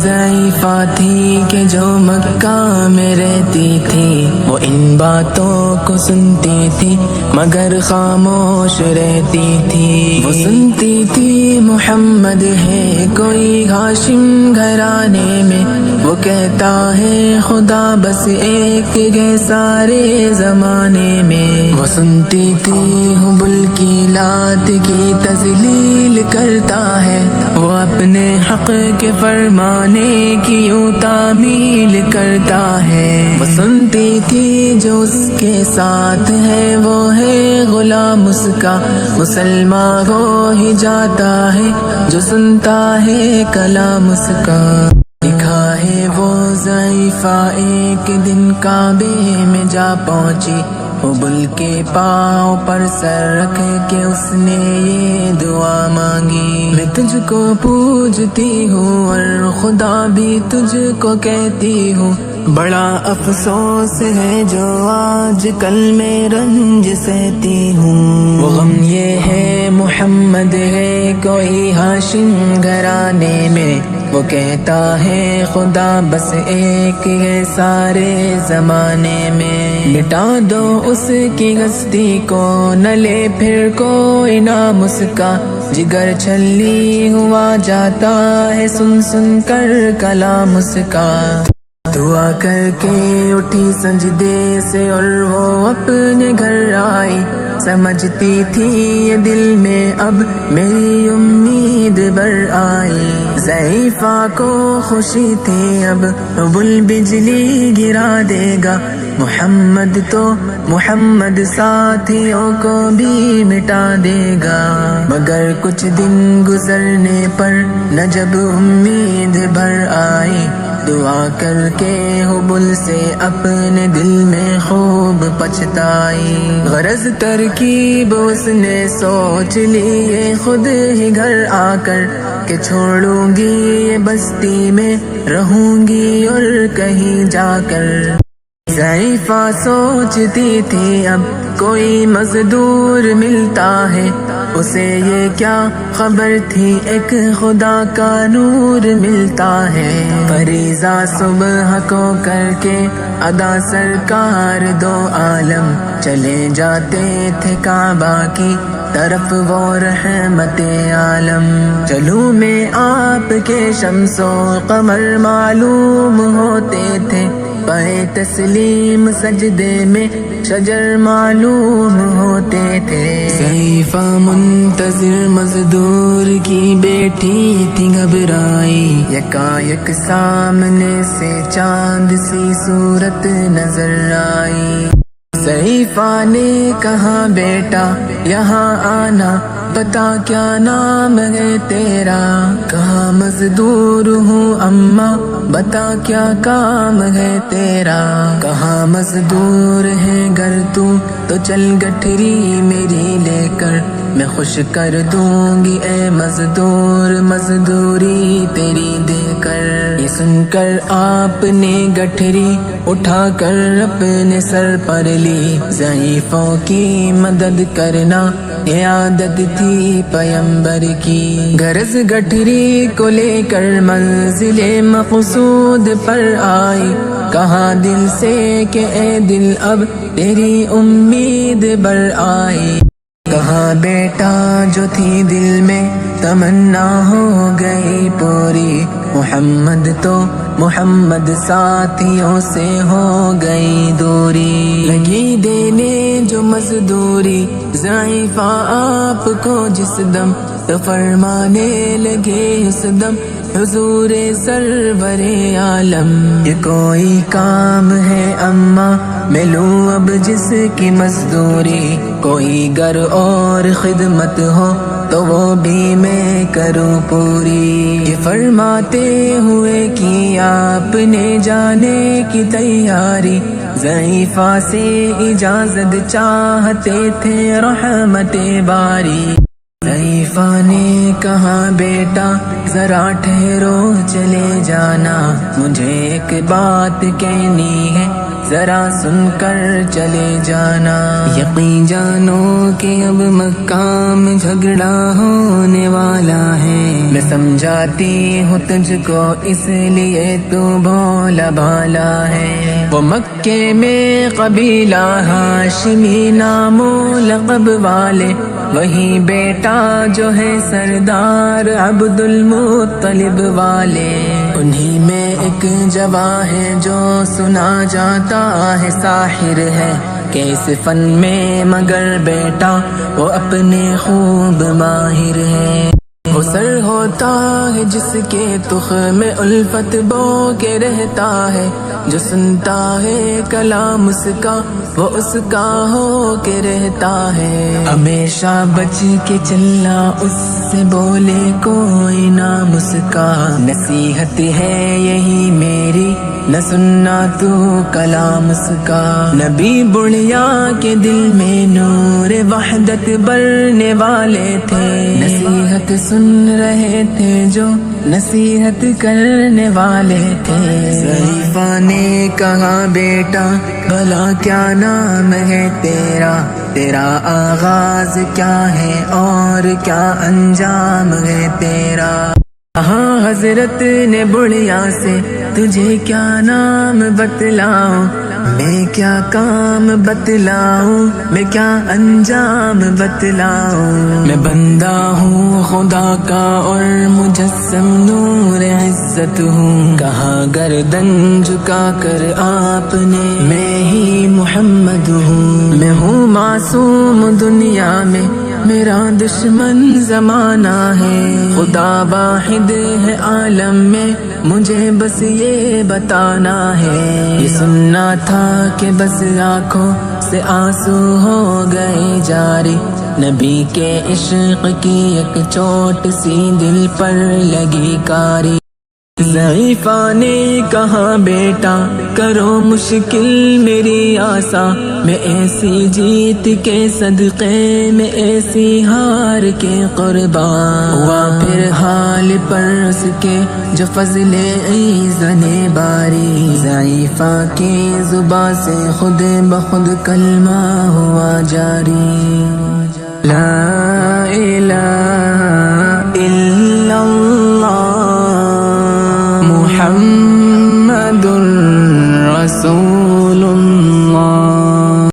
ضعیفہ تھی کہ جو مکہ میں رہتی تھی، وہ ان باتوں کو سنتی تھی مگر خاموش رہتی تھی۔ وہ سنتی تھی محمد ہے کوئی ہاشم گھرانے میں، وہ کہتا ہے خدا بس ایک ہے سارے زمانے میں۔ وہ سنتی تھی حبل کی لات کی تذلیل کرتا ہے، وہ اپنے حق کے فرمانے کی یوں تعمیل کرتا ہے۔ وہ سنتی تھی جو اس کے ساتھ ہے وہ ہے غلام اس کا، مسلمان ہو ہی جاتا ہے جو سنتا ہے کلام اس کا۔ لکھا ہے وہ ضعیفہ ایک دن کعبے میں جا پہنچی، حبل کے پاؤں پر سر رکھ کے اس نے یہ دعا مانگی، میں تجھ کو پوجتی ہوں اور خدا بھی تجھ کو کہتی ہوں، بڑا افسوس ہے جو آج کل میں رنج سہتی ہوں۔ وہ غم یہ ہے محمد ہے کوئی ہاشم گھرانے میں، وہ کہتا ہے خدا بس ایک ہے سارے زمانے میں۔ مٹا دو اس کی ہستی کو نہ لے پھر کوئی نام اس کا، جگر چھلی ہوا جاتا ہے سن سن کر کلام اس کا۔ دعا کر کے اٹھی سجدے سے اور وہ اپنے گھر آئی، سمجھتی تھی یہ دل میں اب میری امید بر آئی۔ ضعیفہ کو خوشی تھی اب حبل بجلی گرا دے گا، محمد تو محمد ساتھیوں کو بھی مٹا دے گا۔ مگر کچھ دن گزرنے پر نہ جب امید بھر آئی، دعا کر کے حبل سے اپنے دل میں خوب پچھتائی۔ غرض ترکیب اس نے سوچ لی یہ خود ہی گھر آ کر، کہ چھوڑوں گی یہ بستی میں رہوں گی اور کہیں جا کر۔ ضعیفہ سوچتی تھی اب کوئی مزدور ملتا ہے، اسے یہ کیا خبر تھی ایک خدا کا نور ملتا ہے۔ فریضہ صبح کو کر کے ادا سرکار دو عالم چلے جاتے تھے کعبہ کی طرف وہ رحمت عالم۔ چلوں میں آپ کے شمس و قمر معلوم ہوتے تھے، پائے تسلیم سجدے میں شجر معلوم ہوتے تھے۔ ضعیفہ منتظر مزدور کی بیٹی تھی گھبرائی، یکایک سامنے سے چاند سی صورت نظر آئی۔ ضعیفہ نے کہا بیٹا یہاں آنا، بتا کیا نام ہے تیرا؟ کہا مزدور ہوں اماں، بتا کیا کام ہے تیرا؟ کہا مزدور ہے گر تو چل گٹھری میری لے کر، میں خوش کر دوں گی اے مزدور مزدوری تیری دے کر۔ یہ سن کر آپ نے گٹھری اٹھا کر اپنے سر پر لی، ضعیفوں کی مدد کرنا یہ عادت تھی پیمبر کی۔ غرض گٹھری کو لے کر منزل مقصود پر آئی، کہا دل سے کہ اے دل اب تیری امید بر آئی۔ کہا بیٹا جو تھی دل میں تمنا ہو گئی پوری، محمد تو محمد ساتھیوں سے ہو گئی دوری۔ لگی دینے جو مزدوری ضعیفہ آپ کو جس دم، تو فرمانے لگے اس دم حضور سرور عالم۔ یہ کوئی کام ہے اماں میں لوں اب جس کی مزدوری، کوئی گر اور خدمت ہو تو وہ بھی میں کروں پوری۔ یہ فرماتے ہوئے کی آپ نے جانے کی تیاری، ضعیفہ سے اجازت چاہتے تھے رحمت باری۔ ضعیفہ نے کہا بیٹا ذرا ٹھہرو چلے جانا، مجھے ایک بات کہنی ہے ذرا سن کر چلے جانا۔ یقین جانو کہ اب مکہ میں جھگڑا ہونے والا ہے، میں سمجھاتی ہوں تجھ کو اس لیے تو بھولا بھالا ہے۔ وہ مکے میں قبیلہ ہاشمی نام و لقب والے، وہی بیٹا جو ہے سردار عبد المطلب والے، انہی میں ایک جواں ہے جو سنا جاتا ہے ساحر ہے، کہ اس فن میں مگر بیٹا وہ اپنے خوب ماہر ہے۔ وہ سر ہوتا ہے جس کے تخم میں الفت بو کے رہتا ہے، جو سنتا ہے کلام اس کا وہ اس کا ہو کے رہتا ہے۔ ہمیشہ بچ کے چلنا اس سے بولے کوئی نام اس کا، نصیحت ہے یہی میری نہ سننا تو کلام اس کا۔ نبی بڑھیا کے دل میں نور وحدت بھرنے والے تھے، نصیحت سن رہے تھے جو نصیحت کرنے والے تھے۔ ضعیفہ نے کہا بیٹا بھلا کیا نام ہے تیرا، تیرا آغاز کیا ہے اور کیا انجام ہے تیرا۔ ہاں حضرت نے بڑھیا سے تجھے کیا نام بتلاؤں، میں کیا کام بتلاؤں، میں کیا انجام بتلاؤں۔ میں بندہ ہوں خدا کا اور مجسم نور عزت ہوں، کہا گردن جھکا کر آپ نے میں ہی محمد ہوں۔ میں ہوں معصوم دنیا میں میرا دشمن زمانہ ہے، خدا واحد ہے عالم میں مجھے بس یہ بتانا ہے۔ یہ سننا تھا کہ بس آنکھوں سے آنسو ہو گئے جاری، نبی کے عشق کی ایک چوٹ سی دل پر لگی کاری۔ ضعیفہ نے کہا بیٹا کرو مشکل میری آسا، میں ایسی جیت کے صدقے میں ایسی ہار کے قربان ہوا، پھر حال پر اس کے جو فضل ایزن باری۔ ضعیفہ کی زبان سے خود بخود کلمہ ہوا جاری، لا الہ